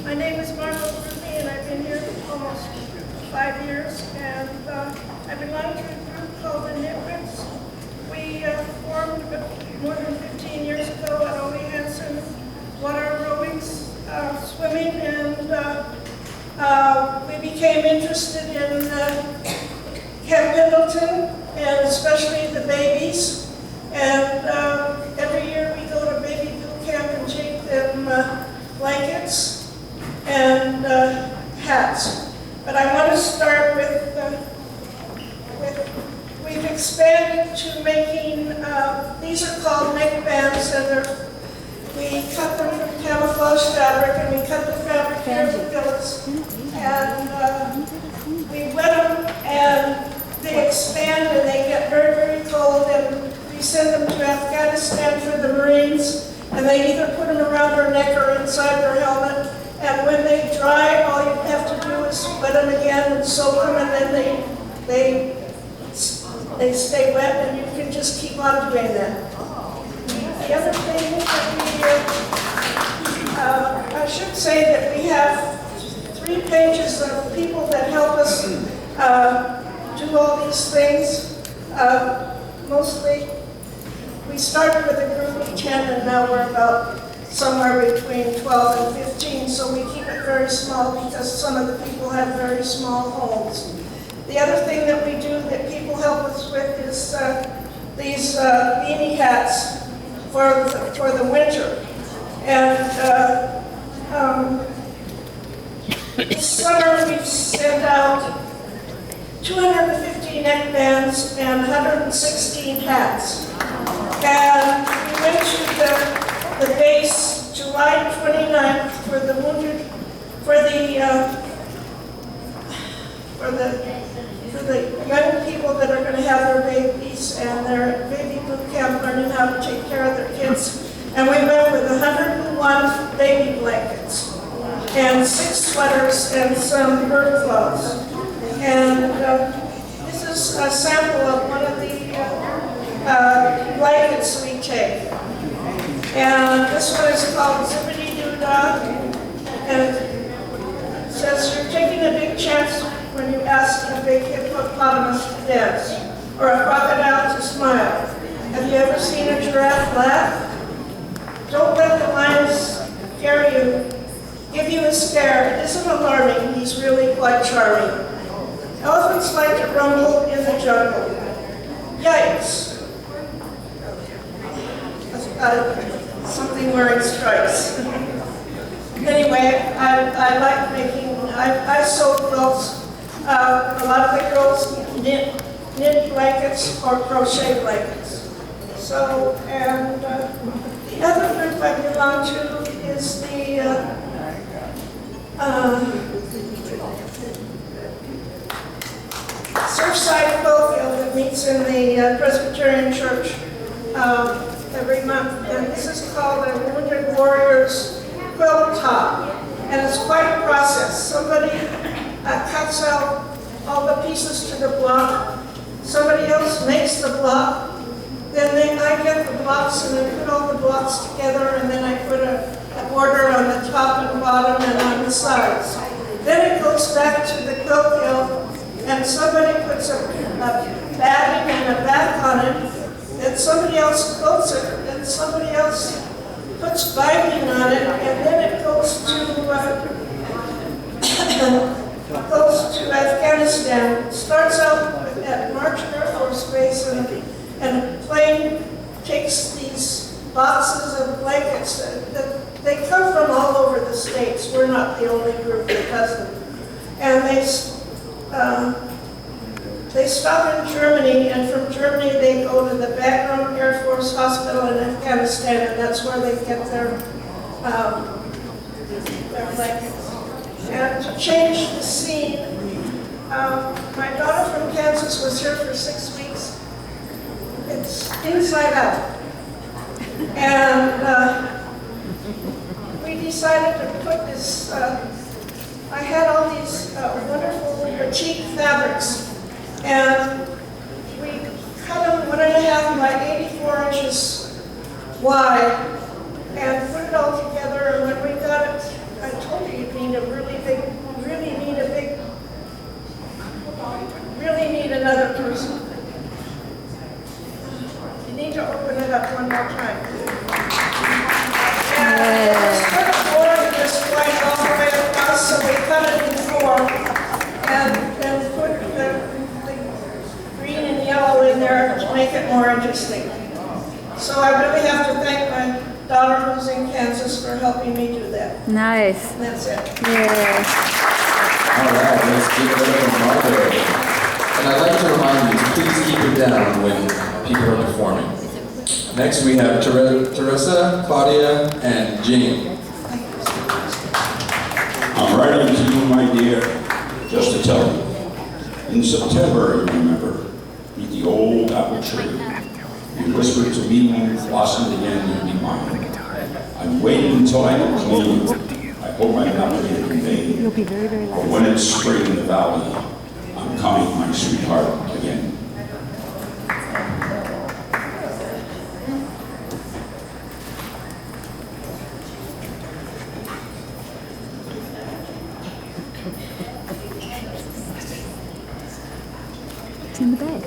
My name is Margo Grube, and I've been here almost 5 years, and I belong to a group called the Handiworks. We formed more than 15 years ago at Ole Hansen, water aerobics, swimming, and we became interested in Camp Pendleton, and especially the babies. And every year we go to baby boot camp and take them blankets and hats. But I want to start with we've expanded to making, these are called neck bands, and we cut them from camouflage fabric, and we cut the fabric here to fillets, and we wet them, and they expand, and they get very, very cold, and we send them to Afghanistan for the Marines, and they either put them around their neck or inside their helmet, and when they dry, all you have to do is wet them again and soak them, and then they stay wet, and you can just keep on doing that. The other thing that I should say that we have 3 pages of people that help us do all these things. Mostly, we started with a group of 10, and now we're about somewhere between 12 and 15, so we keep it very small because some of the people have very small homes. The other thing that we do that people help us with is these beanie hats for the winter. And this summer we've sent out 250 neck bands and 116 hats. And we went to the base July 29th for the wounded, for the young people that are going to have their babies and their baby boot camp, learning how to take care of their kids. And we went with 101 baby blankets and 6 sweaters and some bird clothes. And this is a sample of one of the blankets we take. And this one is called Zippity Doo Dah, and it says, "You're taking a big chance when you ask a big hippopotamus to dance, or a crocodile to smile. Have you ever seen a giraffe laugh? Don't let the lion scare you, give you a scare. It isn't alarming, he's really quite charming. Elephants like to rumble in the jungle. Yikes." Something wearing stripes. Anyway, I like making, I sew quilts. A lot of the girls knit blankets or crochet blankets. So, and the other group I belong to is the Surfside Quilt Guild that meets in the Presbyterian Church every month. And this is called a Wounded Warriors Quilt Top. And it's quite a process. Somebody cuts out all the pieces to the block. Somebody else makes the block. Then I get the blocks and I put all the blocks together, and then I put a border on the top and bottom and on the sides. Then it goes back to the quilt guild, and somebody puts a batting and a back on it, and somebody else quilts it, and somebody else puts binding on it, and then it goes to Afghanistan. It starts out at March Air Force Base, and a plane takes these boxes of blankets that they come from all over the states. We're not the only group that does them. And they stop in Germany, and from Germany they go to the Bagram Air Force Hospital in Afghanistan, and that's where they get their blankets. And to change the scene, my daughter from Kansas was here for 6 weeks. It's inside out. And we decided to put this, I had all these wonderful batik fabrics, and we cut them 1.5 by 84 inches wide and put it all together, and when we got it, I told you you'd be it more interesting. So I really have to thank my daughter who's in Kansas for helping me do that. Nice. And that's it. Yeah. All right, let's give it up for Margo. And I'd like to remind you to please keep it down when people are performing. Next we have Teresa, Claudia, and Jean. I'm writing to you, my dear, just to tell you. In September, you remember, beneath the old apple tree, you whispered to me when it blossomed again, you'd be mine. I'm waiting until I can claim you. I hope I'm not waiting in vain. You'll be very, very But loud. when it's spring in the valley, I'm coming, my sweetheart, again. It's in the bag.